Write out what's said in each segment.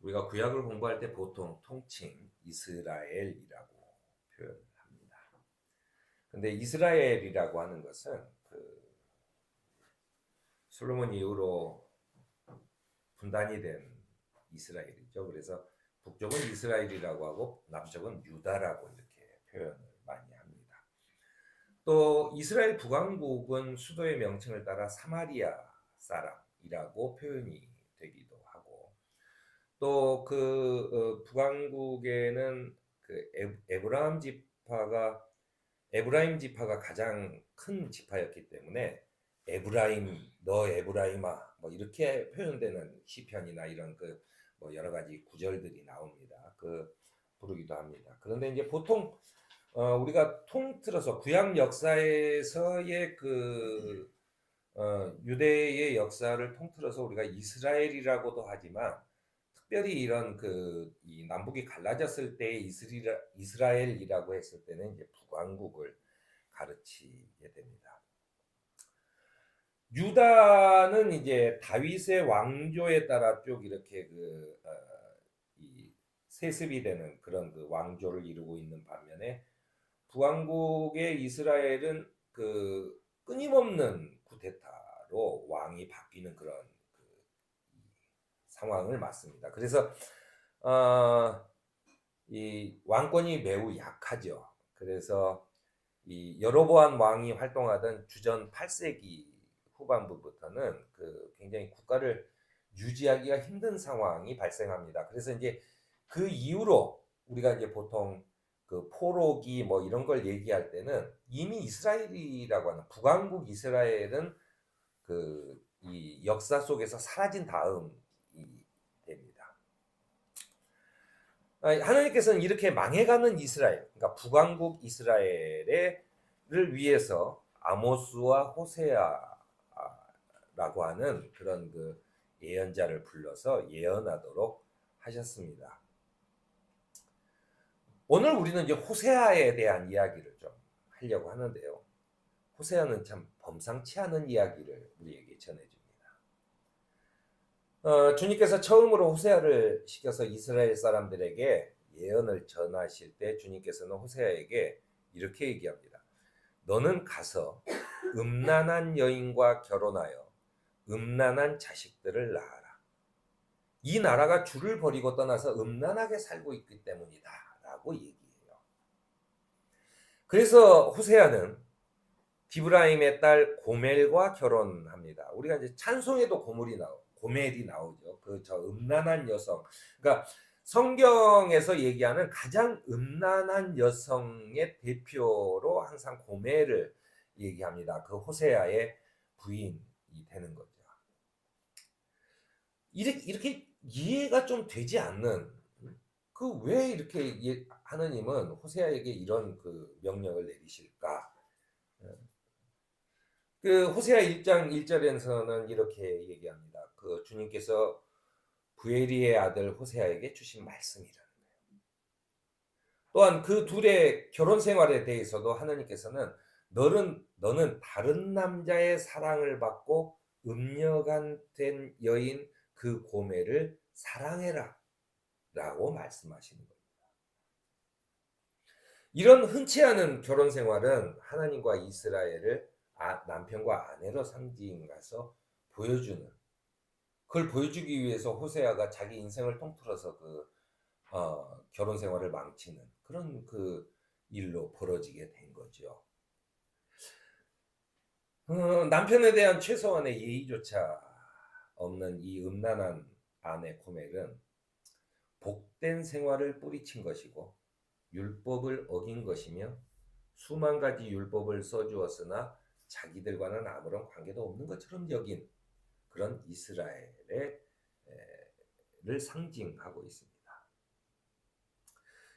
우리가 구약을 공부할 때 보통 통칭 이스라엘이라고 표현합니다. 근데 이스라엘이라고 하는 것은 솔로몬 이후로 분단이 된 이스라엘이죠. 그래서 북쪽은 이스라엘이라고 하고 남쪽은 유다라고 이렇게 표현을 많이 합니다. 또 이스라엘 북왕국은 수도의 명칭을 따라 사마리아 사람이라고 표현이 되기도 하고, 또 북왕국에는 에브라임 지파가 가장 큰 지파였기 때문에 너 에브라임아 뭐 이렇게 표현되는 시편이나 이런 뭐 여러 가지 구절들이 나옵니다. 부르기도 합니다. 그런데 이제 보통 우리가 통틀어서 구약 역사에서의 유대의 역사를 통틀어서 우리가 이스라엘이라고도 하지만, 특별히 이런 이 남북이 갈라졌을 때 이스라엘이라고 했을 때는 이제 북왕국을 가르치게 됩니다. 유다는 이제 다윗의 왕조에 따라 쭉 이렇게 이 세습이 되는 그런 왕조를 이루고 있는 반면에, 북왕국의 이스라엘은 끊임없는 쿠데타로 왕이 바뀌는 그런 상황을 맞습니다. 그래서 이 왕권이 매우 약하죠. 그래서 이 여로보암 왕이 활동하던 주전 8세기 후반부부터는 굉장히 국가를 유지하기가 힘든 상황이 발생합니다. 그래서 이제 그 이후로 우리가 이제 보통 포로기 뭐 이런 걸 얘기할 때는 이미 이스라엘이라고 하는 북왕국 이스라엘은 이 역사 속에서 사라진 다음이 됩니다. 하나님께서는 이렇게 망해가는 이스라엘, 그러니까 북왕국 이스라엘을 위해서 아모스와 호세아라고 하는 그런 예언자를 불러서 예언하도록 하셨습니다. 오늘 우리는 이제 호세아에 대한 이야기를 좀 하려고 하는데요. 호세아는 참 범상치 않은 이야기를 우리에게 전해줍니다. 주님께서 처음으로 호세아를 시켜서 이스라엘 사람들에게 예언을 전하실 때 주님께서는 호세아에게 이렇게 얘기합니다. 너는 가서 음란한 여인과 결혼하여 음란한 자식들을 낳아라. 이 나라가 주를 버리고 떠나서 음란하게 살고 있기 때문이다 라고 얘기해요. 그래서 호세아는 디브라임의 딸 고멜과 결혼합니다. 우리가 이제 찬송에도 고멜이 나오죠. 저 음란한 여성. 그러니까 성경에서 얘기하는 가장 음란한 여성의 대표로 항상 고멜을 얘기합니다. 호세아의 부인이 되는 거죠. 이렇게 이해가 좀 되지 않는, 왜 이렇게 하느님은 호세아에게 이런 명령을 내리실까? 호세아 1장 1절에서는 이렇게 얘기합니다. 주님께서 부에리의 아들 호세아에게 주신 말씀이라는 거예요. 또한 그 둘의 결혼 생활에 대해서도 하나님께서는 너는 다른 남자의 사랑을 받고 음녀간 된 여인 고멜을 사랑해라 라고 말씀하시는 겁니다. 이런 흔치 않은 결혼 생활은 하나님과 이스라엘을 남편과 아내로 상징해서 그걸 보여주기 위해서 호세아가 자기 인생을 통틀어서 결혼 생활을 망치는 그런 일로 벌어지게 된 거죠. 남편에 대한 최소한의 예의조차 없는 이 음란한 아내 고멜은 복된 생활을 뿌리친 것이고 율법을 어긴 것이며 수만 가지 율법을 써주었으나 자기들과는 아무런 관계도 없는 것처럼 여긴 그런 이스라엘을 상징하고 있습니다.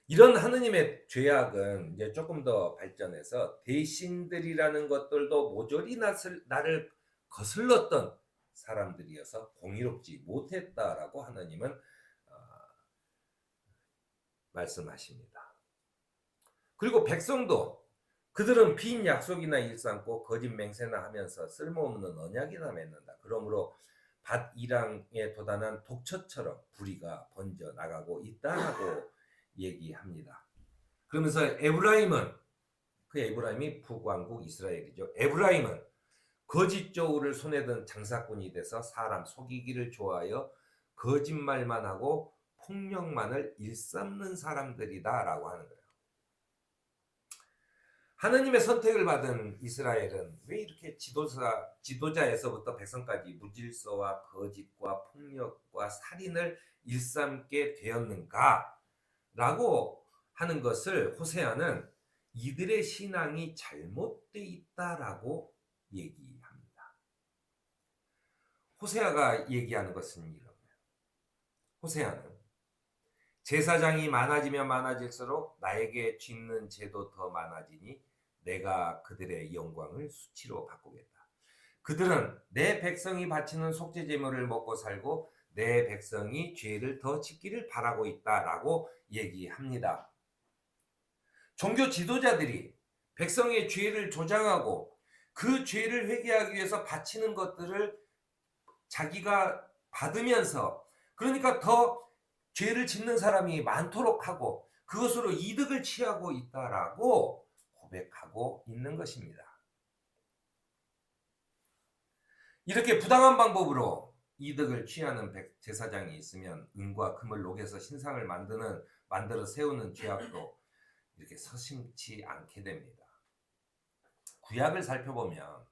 이런 하느님의 죄악은 이제 조금 더 발전해서 대신들이라는 것들도 모조리 나를 거슬렀던 사람들이어서 공의롭지 못했다라고 하느님은 말씀하십니다. 그리고 백성도 그들은 빈 약속이나 일삼고 거짓 맹세나 하면서 쓸모없는 언약이나 맺는다. 그러므로 밭 이랑에 도단한 독처처럼 불의가 번져 나가고 있다라고 얘기합니다. 그러면서 에브라임이 북왕국 이스라엘이죠. 에브라임은 거짓 저울을 손에 든 장사꾼이 돼서 사람 속이기를 좋아하여 거짓말만 하고 폭력만을 일삼는 사람들이다라고 하는 거예요. 하느님의 선택을 받은 이스라엘은 왜 이렇게 지도자에서부터 백성까지 무질서와 거짓과 폭력과 살인을 일삼게 되었는가? 라고 하는 것을 호세아는 이들의 신앙이 잘못되어 있다라고 얘기합니다. 호세아가 얘기하는 것은 이런 거예요. 호세아는 제사장이 많아지면 많아질수록 나에게 짓는 죄도 더 많아지니 내가 그들의 영광을 수치로 바꾸겠다. 그들은 내 백성이 바치는 속죄 제물을 먹고 살고 내 백성이 죄를 더 짓기를 바라고 있다라고 얘기합니다. 종교 지도자들이 백성의 죄를 조장하고 그 죄를 회개하기 위해서 바치는 것들을 자기가 받으면서 그러니까 더 죄를 짓는 사람이 많도록 하고 그것으로 이득을 취하고 있다라고 고백하고 있는 것입니다. 이렇게 부당한 방법으로 이득을 취하는 제사장이 있으면 은과 금을 녹여서 신상을 만들어 세우는 죄악도 이렇게 서심치 않게 됩니다. 구약을 살펴보면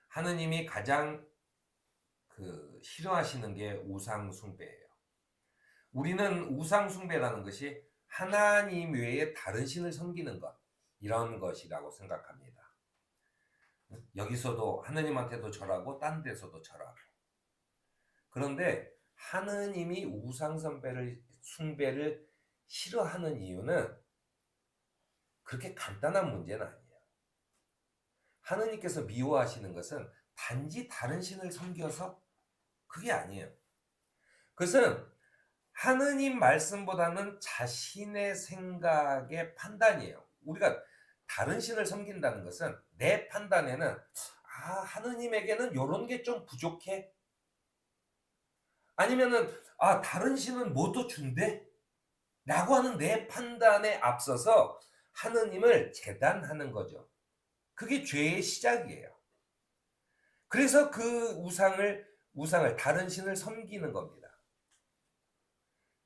하느님이 가장 싫어하시는 게 우상 숭배예요. 우리는 우상 숭배라는 것이 하나님 외에 다른 신을 섬기는 것, 이런 것이라고 생각합니다. 여기서도 하느님한테도 절하고 딴 데서도 절하고. 그런데 하느님이 우상 숭배를 싫어하는 이유는 그렇게 간단한 문제는 아니에요. 하느님께서 미워하시는 것은 단지 다른 신을 섬겨서 그게 아니에요. 그것은 하느님 말씀보다는 자신의 생각의 판단이에요. 우리가 다른 신을 섬긴다는 것은 내 판단에는 하느님에게는 이런 게 좀 부족해. 아니면은 다른 신은 뭐 더 준대? 라고 하는 내 판단에 앞서서 하느님을 제단하는 거죠. 그게 죄의 시작이에요. 그래서 그 우상을 다른 신을 섬기는 겁니다.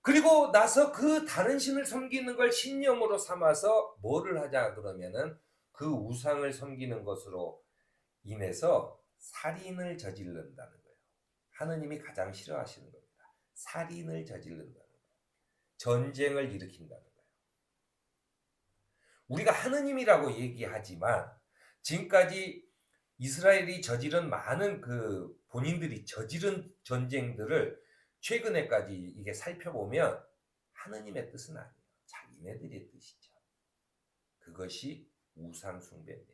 그리고 나서 그 다른 신을 섬기는 걸 신념으로 삼아서 뭐를 하자 그러면은 그 우상을 섬기는 것으로 인해서 살인을 저지른다는 거예요. 하느님이 가장 싫어하시는 겁니다. 살인을 저지른다는 거예요. 전쟁을 일으킨다는 거예요. 우리가 하느님이라고 얘기하지만 지금까지 이스라엘이 저지른 많은 본인들이 저지른 전쟁들을 최근에까지 이게 살펴보면 하느님의 뜻은 아니에요. 자기네들의 뜻이죠. 그것이 우상 숭배입니다.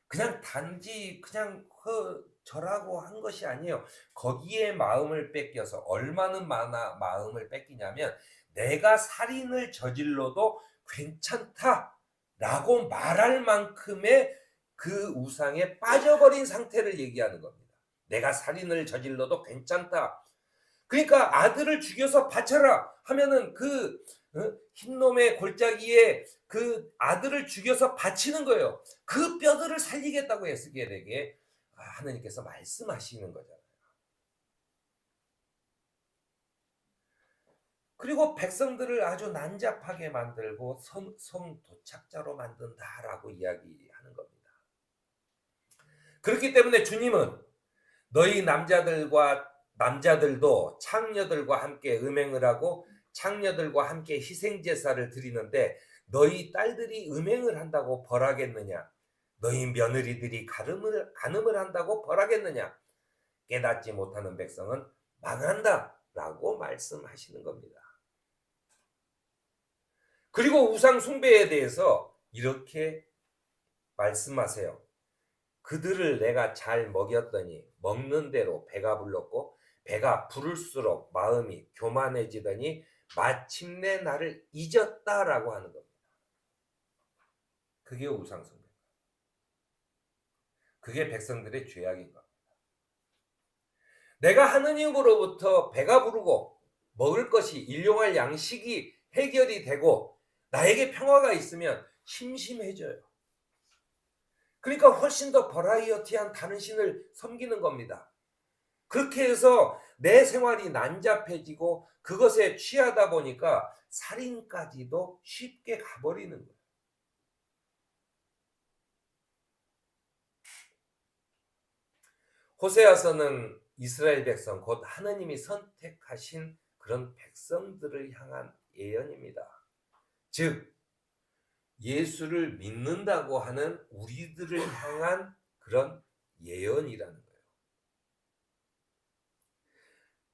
그냥 단지 절하고 한 것이 아니에요. 거기에 마음을 뺏겨서 얼마나 마음을 뺏기냐면 내가 살인을 저질러도 괜찮다라고 말할 만큼의 그 우상에 빠져버린 상태를 얘기하는 겁니다. 내가 살인을 저질러도 괜찮다. 그러니까 아들을 죽여서 바쳐라 하면은 흰놈의 골짜기에 그 아들을 죽여서 바치는 거예요. 그 뼈들을 살리겠다고 에스겔에게 하느님께서 말씀하시는 거잖아요. 그리고 백성들을 아주 난잡하게 만들고 성 도착자로 만든다라고 이야기하는 겁니다. 그렇기 때문에 주님은 너희 남자들도 창녀들과 함께 음행을 하고 창녀들과 함께 희생제사를 드리는데 너희 딸들이 음행을 한다고 벌하겠느냐? 너희 며느리들이 간음을 한다고 벌하겠느냐? 깨닫지 못하는 백성은 망한다 라고 말씀하시는 겁니다. 그리고 우상 숭배에 대해서 이렇게 말씀하세요. 그들을 내가 잘 먹였더니 먹는 대로 배가 불렀고 배가 부를수록 마음이 교만해지더니 마침내 나를 잊었다라고 하는 겁니다. 그게 우상 숭배. 그게 백성들의 죄악인 겁니다. 내가 하느님으로부터 배가 부르고 먹을 것이 일용할 양식이 해결이 되고 나에게 평화가 있으면 심심해져요. 그러니까 훨씬 더 버라이어티한 다른 신을 섬기는 겁니다. 그렇게 해서 내 생활이 난잡해지고 그것에 취하다 보니까 살인까지도 쉽게 가버리는 거예요. 호세아서는 이스라엘 백성, 곧 하나님이 선택하신 그런 백성들을 향한 예언입니다. 즉 예수를 믿는다고 하는 우리들을 향한 그런 예언이라는 거예요.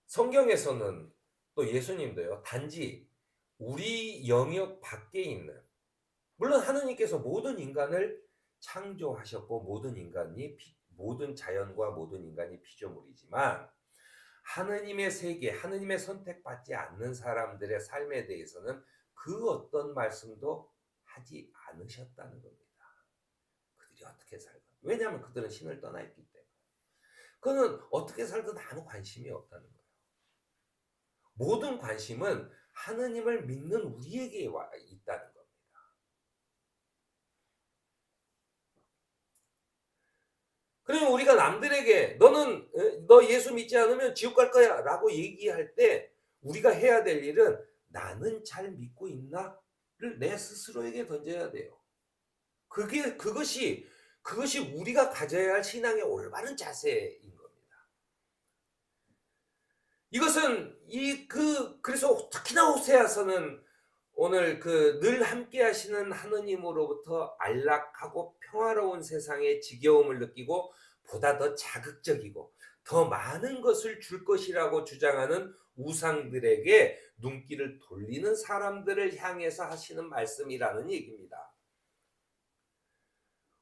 성경에서는 또 예수님도요, 단지 우리 영역 밖에 있는, 물론 하느님께서 모든 인간을 창조하셨고 모든 자연과 모든 인간이 피조물이지만 하느님의 세계, 하느님의 선택받지 않는 사람들의 삶에 대해서는 그 어떤 말씀도 하지 않으셨다는 겁니다. 그들이 어떻게 살든. 왜냐하면 그들은 신을 떠나 있기 때문에. 그는 어떻게 살든 아무 관심이 없다는 거예요. 모든 관심은 하느님을 믿는 우리에게 있다는 겁니다. 그러면 우리가 남들에게 너 예수 믿지 않으면 지옥 갈 거야 라고 얘기할 때 우리가 해야 될 일은 나는 잘 믿고 있나를 내 스스로에게 던져야 돼요. 그것이 우리가 가져야 할 신앙의 올바른 자세인 겁니다. 이것은 그래서 특히나 호세아서는 오늘 늘 함께 하시는 하느님으로부터 안락하고 평화로운 세상의 지겨움을 느끼고 보다 더 자극적이고 더 많은 것을 줄 것이라고 주장하는 우상들에게 눈길을 돌리는 사람들을 향해서 하시는 말씀이라는 얘기입니다.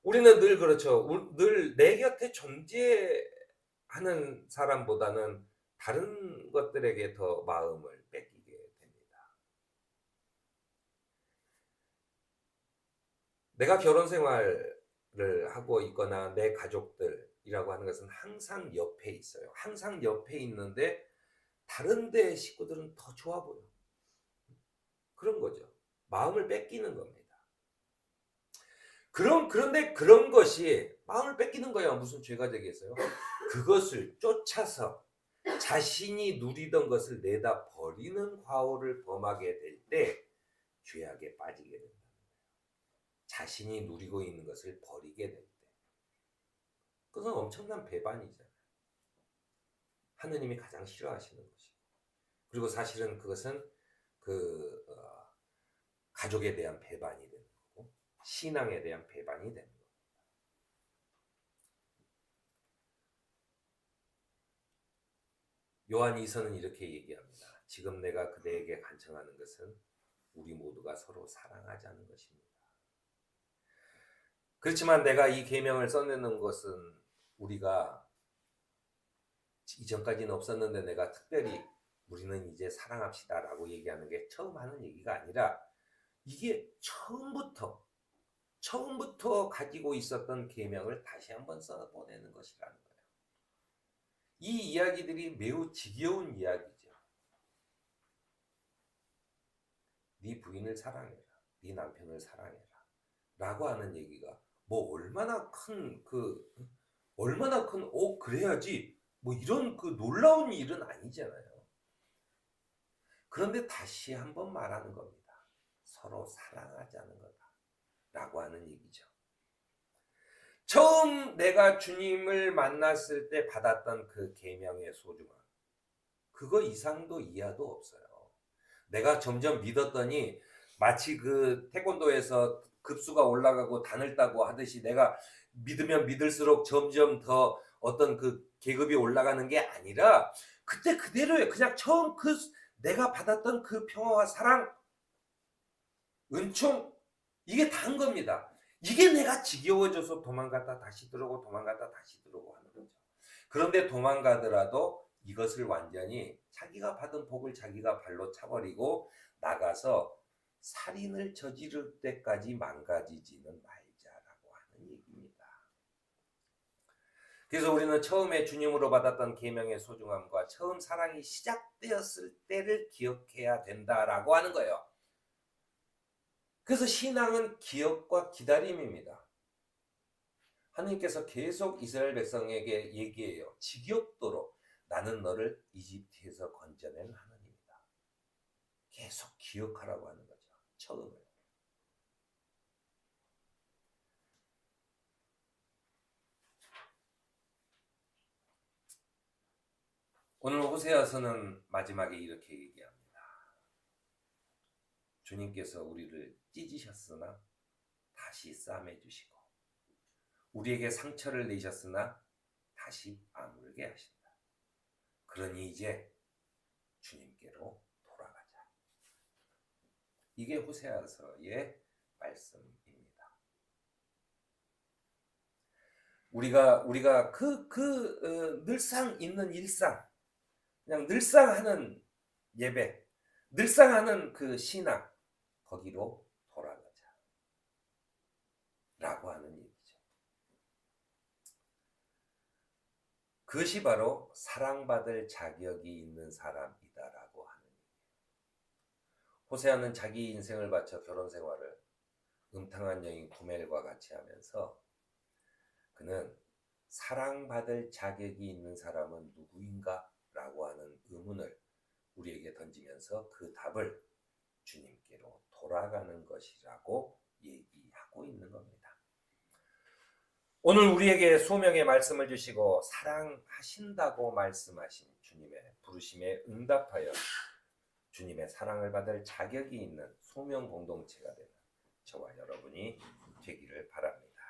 우리는 늘 그렇죠. 늘 내 곁에 존재하는 사람보다는 다른 것들에게 더 마음을 뺏기게 됩니다. 내가 결혼 생활을 하고 있거나 내 가족들이라고 하는 것은 항상 옆에 있어요. 항상 옆에 있는데 다른 데 식구들은 더 좋아 보여. 그런 거죠. 마음을 뺏기는 겁니다. 그런데 그런 것이 마음을 뺏기는 거야. 무슨 죄가 되겠어요? 그것을 쫓아서 자신이 누리던 것을 내다 버리는 과오를 범하게 될 때 죄악에 빠지게 된다. 자신이 누리고 있는 것을 버리게 될 때. 그건 엄청난 배반이잖아요. 하느님이 가장 싫어하시는 것이고. 그리고 사실은 그것은 가족에 대한 배반이 되는 거고 신앙에 대한 배반이 되는 겁니다. 요한 2서는 이렇게 얘기합니다. 지금 내가 그대에게 간청하는 것은 우리 모두가 서로 사랑하자는 것입니다. 그렇지만 내가 이 계명을 써내는 것은 우리가 이전까지는 없었는데 내가 특별히 우리는 이제 사랑합시다 라고 얘기하는 게 처음 하는 얘기가 아니라 이게 처음부터 가지고 있었던 계명을 다시 한번 써보내는 것이라는 거예요. 이 이야기들이 매우 지겨운 이야기죠. 네 부인을 사랑해라. 네 남편을 사랑해라. 라고 하는 얘기가 뭐 얼마나 큰 그래야지 뭐 이런 놀라운 일은 아니잖아요. 그런데 다시 한번 말하는 겁니다. 서로 사랑하자는 거다 라고 하는 얘기죠. 처음 내가 주님을 만났을 때 받았던 그 계명의 소중함, 그거 이상도 이하도 없어요. 내가 점점 믿었더니 마치 그 태권도에서 급수가 올라가고 단을 따고 하듯이 내가 믿으면 믿을수록 점점 더 어떤 그 계급이 올라가는 게 아니라 그때 그대로예요. 그냥 처음 내가 받았던 그 평화와 사랑, 은총, 이게 다인 겁니다. 이게 내가 지겨워져서 도망갔다 다시 들어오고 도망갔다 다시 들어오고 하는 거죠. 그런데 도망가더라도 이것을 완전히 자기가 받은 복을 자기가 발로 차버리고 나가서 살인을 저지를 때까지 망가지지는 말자라고 하는 얘기입니다. 그래서 우리는 처음에 주님으로 받았던 계명의 소중함과 처음 사랑이 시작되었을 때를 기억해야 된다라고 하는 거예요. 그래서 신앙은 기억과 기다림입니다. 하나님께서 계속 이스라엘 백성에게 얘기해요. 지겹도록 나는 너를 이집트에서 건져낸 하나님이다. 계속 기억하라고 하는 거죠. 처음을. 오늘 호세아서는 마지막에 이렇게 얘기합니다. 주님께서 우리를 찢으셨으나 다시 싸매주시고 우리에게 상처를 내셨으나 다시 아물게 하신다. 그러니 이제 주님께로 돌아가자. 이게 호세아서의 말씀입니다. 우리가 늘상 있는 일상, 그냥 늘상 하는 예배, 늘상 하는 그 신앙, 거기로 돌아가자 라고 하는 얘기죠. 그것이 바로 사랑받을 자격이 있는 사람이다라고 하는 얘기예요. 호세아는 자기 인생을 바쳐 결혼 생활을 음탕한 여인 구멜과 같이 하면서 그는 사랑받을 자격이 있는 사람은 누구인가? 라고 하는 의문을 우리에게 던지면서 그 답을 주님께로 돌아가는 것이라고 얘기하고 있는 겁니다. 오늘 우리에게 소명의 말씀을 주시고 사랑하신다고 말씀하신 주님의 부르심에 응답하여 주님의 사랑을 받을 자격이 있는 소명 공동체가 되는 저와 여러분이 되기를 바랍니다.